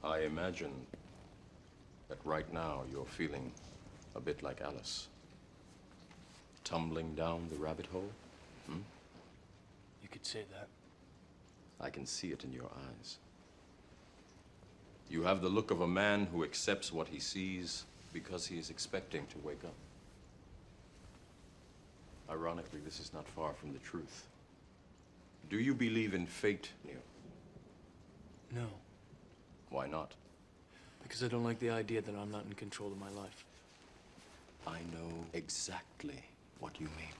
I imagine that right now you're feeling a bit like Alice. Tumbling down the rabbit hole? You could say that. I can see it in your eyes. You have the look of a man who accepts what he sees because he is expecting to wake up. Ironically, this is not far from the truth. Do you believe in fate, Neo? No. Why not? Because I don't like the idea that I'm not in control of my life. I know exactly what you mean.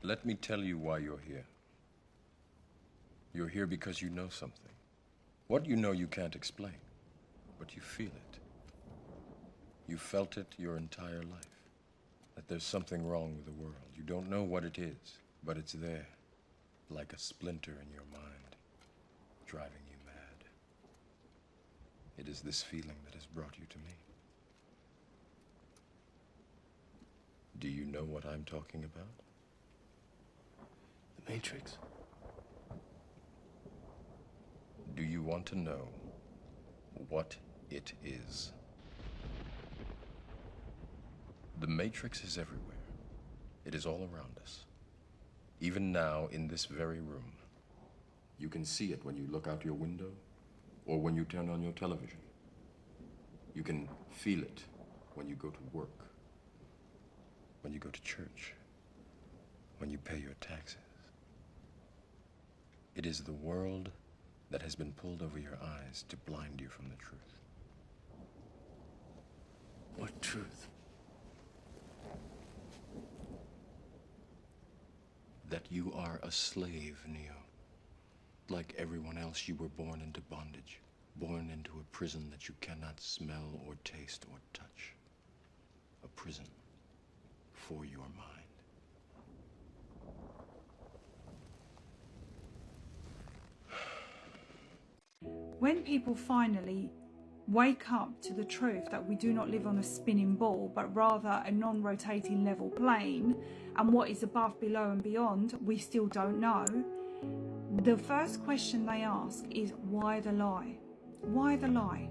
Let me tell you why you're here. You're here because you know something. What you know you can't explain, but you feel it. You felt it your entire life. That there's something wrong with the world. You don't know what it is, but it's there, like a splinter in your mind, driving you mad. It is this feeling that has brought you to me. Do you know what I'm talking about? The Matrix. Do you want to know what it is? The Matrix is everywhere. It is all around us. Even now, in this very room. You can see it when you look out your window or when you turn on your television. You can feel it when you go to work, when you go to church, when you pay your taxes. It is the world that has been pulled over your eyes to blind you from the truth. What truth? That you are a slave, Neo. Like everyone else, you were born into bondage, born into a prison that you cannot smell or taste or touch. A prison for your mind. When people finally wake up to the truth that we do not live on a spinning ball, but rather a non-rotating level plane, and what is above, below and beyond, we still don't know. The first question they ask is, why the lie? Why the lie?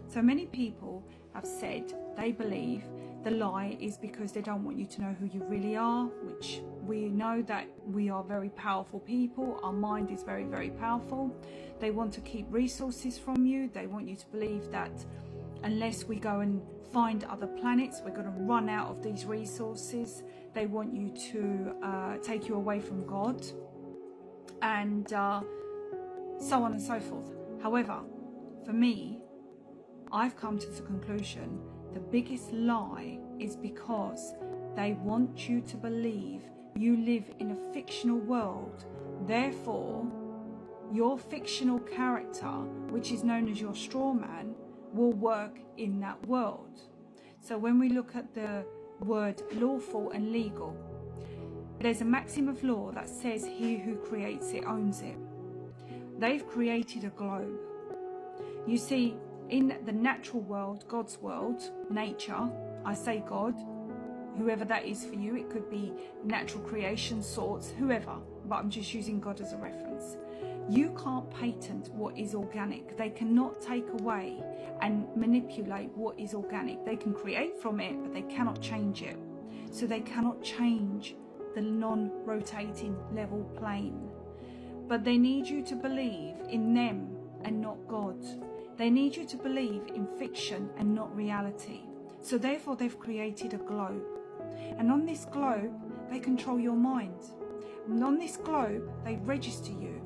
So many people have said they believe the lie is because they don't want you to know who you really are, which we know that we are very powerful people. Our mind is very, very powerful. They want to keep resources from you. They want you to believe that unless we go and find other planets, we're going to run out of these resources. They want you to take you away from God, and so on and so forth. However, for me, I've come to the conclusion the biggest lie is because they want you to believe you live in a fictional world. Therefore, your fictional character, which is known as your straw man, will work in that world. So when we look at the word lawful and legal, there's a maxim of law that says he who creates it owns it. They've created a globe. You see, in the natural world, God's world, nature, I say God, whoever that is for you, it could be natural creation, sorts, whoever, but I'm just using God as a reference. You can't patent what is organic. They cannot take away and manipulate what is organic. They can create from it, but they cannot change it. So they cannot change the non-rotating level plane. But they need you to believe in them and not God. They need you to believe in fiction and not reality. So therefore they've created a globe. And on this globe, they control your mind. And on this globe, they register you.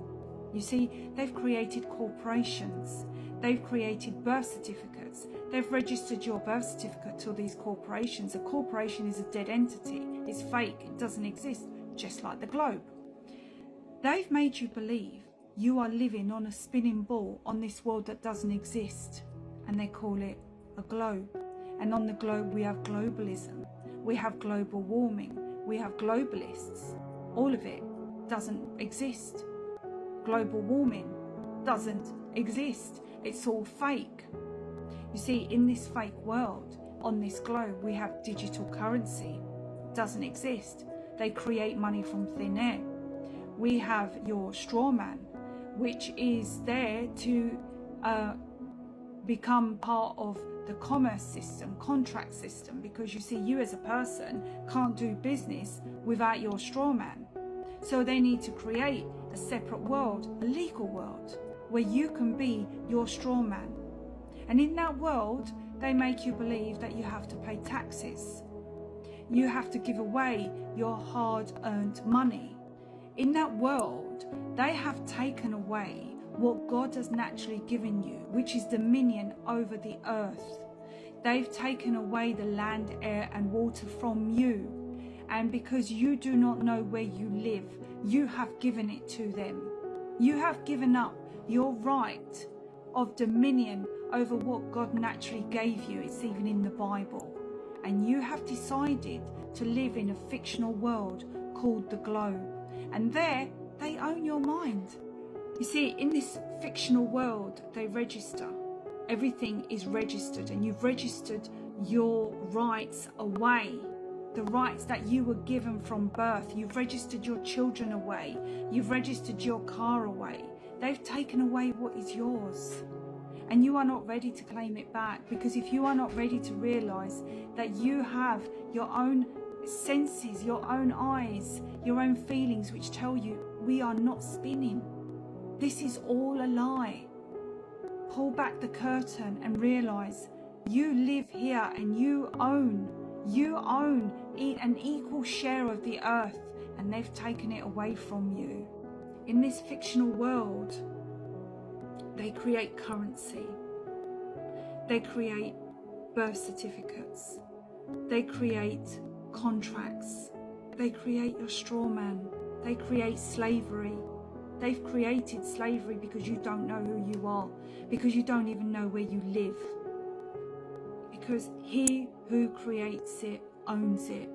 You see, they've created corporations. They've created birth certificates. They've registered your birth certificate to these corporations. A corporation is a dead entity. It's fake. It doesn't exist, just like the globe. They've made you believe you are living on a spinning ball on this world that doesn't exist. And they call it a globe. And on the globe, we have globalism. We have global warming. We have globalists. All of it doesn't exist. Global warming doesn't exist. It's all fake. You see, in this fake world, on this globe, we have digital currency. Doesn't exist. They create money from thin air. we have your straw man, which is there to become part of the commerce system, contract system, because you see, you as a person can't do business without your straw man. So they need to create a separate world, a legal world, where you can be your straw man. And in that world, they make you believe that you have to pay taxes. You have to give away your hard-earned money. In that world, they have taken away what God has naturally given you, which is dominion over the earth. They've taken away the land, air and water from you. And because you do not know where you live, you have given it to them. You have given up your right of dominion over what God naturally gave you. It's even in the Bible. And you have decided to live in a fictional world called the globe. And there, they own your mind. You see, in this fictional world, they register. Everything is registered, and you've registered your rights away. The rights that you were given from birth. You've registered your children away. You've registered your car away. They've taken away what is yours. And you are not ready to claim it back, because if you are not ready to realize that you have your own senses, your own eyes, your own feelings, which tell you we are not spinning. This is all a lie. Pull back the curtain and realize you live here and you own an equal share of the earth, and they've taken it away from you. In this fictional world, they create currency. They create birth certificates. They create contracts. They create your straw man. They create slavery. They've created slavery because you don't know who you are, because you don't even know where you live. Because he who creates it owns it.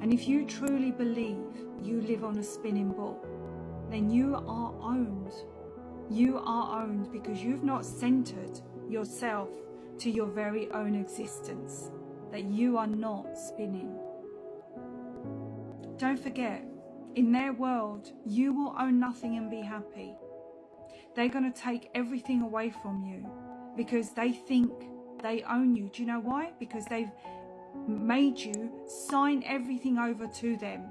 And if you truly believe you live on a spinning ball, then you are owned. You are owned because you've not centered yourself to your very own existence, that you are not spinning. Don't forget, in their world, you will own nothing and be happy. They're going to take everything away from you because they think they own you. Do you know why? Because they've made you sign everything over to them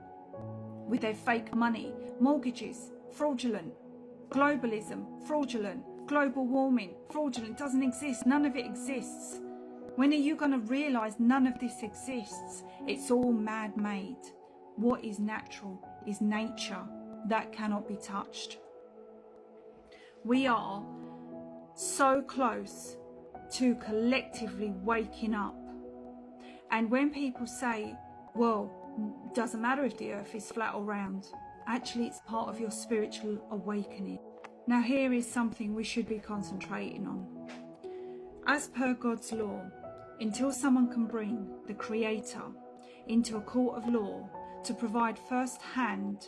with their fake money, mortgages, fraudulent, globalism, fraudulent, global warming, fraudulent, doesn't exist. None of it exists. When are you going to realize none of this exists? It's all man-made. What is natural is nature that cannot be touched. We are so close to collectively waking up. And when people say, well, doesn't matter if the earth is flat or round, actually it's part of your spiritual awakening. Now here is something we should be concentrating on. As per God's law, until someone can bring the Creator into a court of law to provide first-hand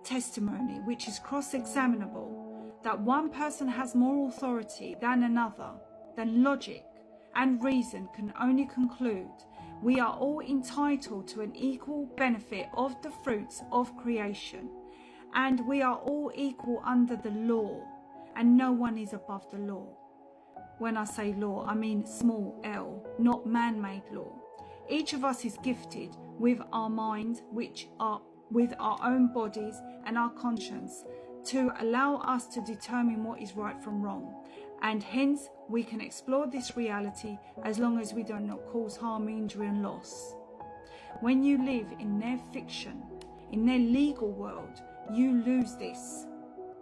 testimony, which is cross-examinable, that one person has more authority than another, then logic and reason can only conclude we are all entitled to an equal benefit of the fruits of creation, and we are all equal under the law, and no one is above the law. When I say law, I mean small l, not man-made law. Each of us is gifted with our mind, with our own bodies and our conscience, to allow us to determine what is right from wrong. And hence, we can explore this reality as long as we do not cause harm, injury and loss. When you live in their fiction, in their legal world, you lose this.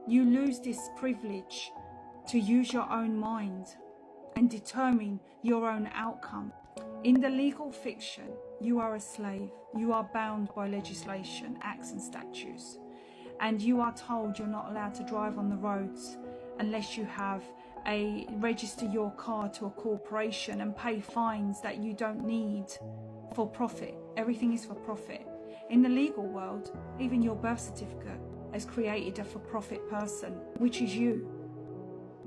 You lose this privilege to use your own mind and determine your own outcome. In the legal fiction, you are a slave. You are bound by legislation, acts and statutes. And you are told you're not allowed to drive on the roads unless you have register your car to a corporation and pay fines that you don't need for profit. Everything is for profit. In the legal world, even your birth certificate has created a for-profit person, which is you.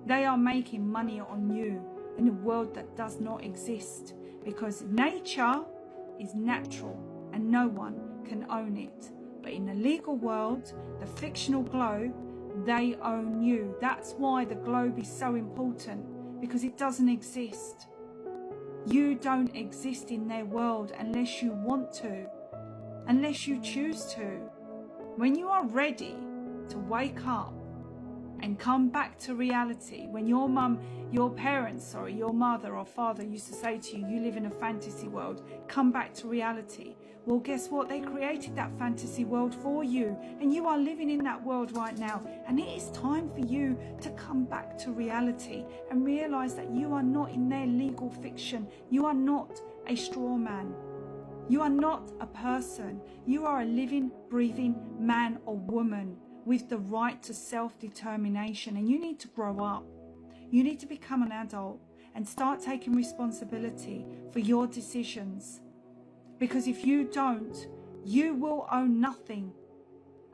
They are making money on you in a world that does not exist, because nature is natural and no one can own it. But in the legal world, the fictional globe, they own you. That's why the globe is so important, because it doesn't exist. You don't exist in their world unless you want to, unless you choose to. When you are ready to wake up and come back to reality, when your parents, your mother or father used to say to you, you live in a fantasy world, come back to reality. Well, guess what? They created that fantasy world for you, and you are living in that world right now. And it is time for you to come back to reality and realize that you are not in their legal fiction. You are not a straw man. You are not a person. You are a living, breathing man or woman with the right to self-determination, and you need to grow up. You need to become an adult and start taking responsibility for your decisions. Because if you don't, you will own nothing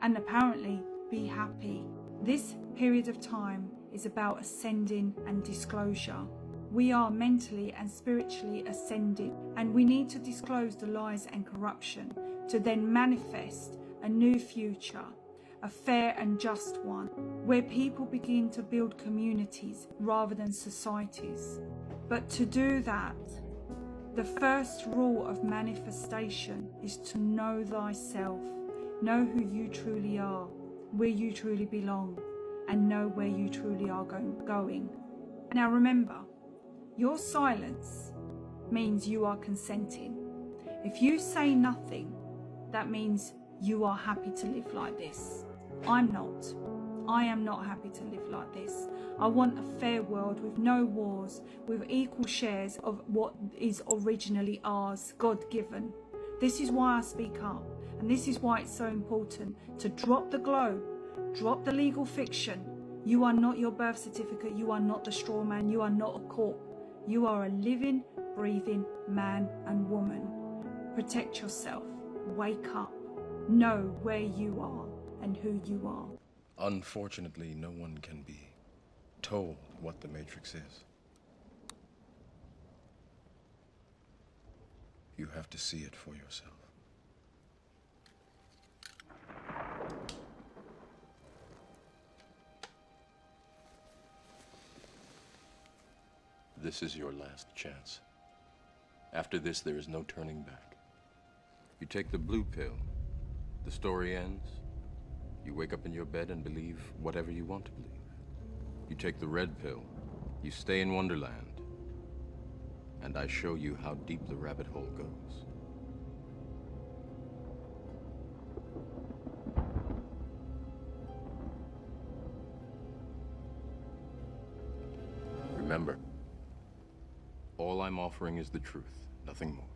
and apparently be happy. This period of time is about ascending and disclosure. We are mentally and spiritually ascended, and we need to disclose the lies and corruption to then manifest a new future, a fair and just one, where people begin to build communities rather than societies. But to do that, the first rule of manifestation is to know thyself, know who you truly are, where you truly belong, and know where you truly are going. Now remember, your silence means you are consenting. If you say nothing, that means you are happy to live like this. I'm not. I am not happy to live like this. I want a fair world with no wars, with equal shares of what is originally ours, God-given. This is why I speak up, and this is why it's so important to drop the globe, drop the legal fiction. You are not your birth certificate. You are not the straw man. You are not a corpse. You are a living, breathing man and woman. Protect yourself. Wake up. Know where you are and who you are. Unfortunately, no one can be told what the Matrix is. You have to see it for yourself. This is your last chance. After this, there is no turning back. You take the blue pill, the story ends. You wake up in your bed and believe whatever you want to believe. You take the red pill, you stay in Wonderland, and I show you how deep the rabbit hole goes. Remember, all I'm offering is the truth, nothing more.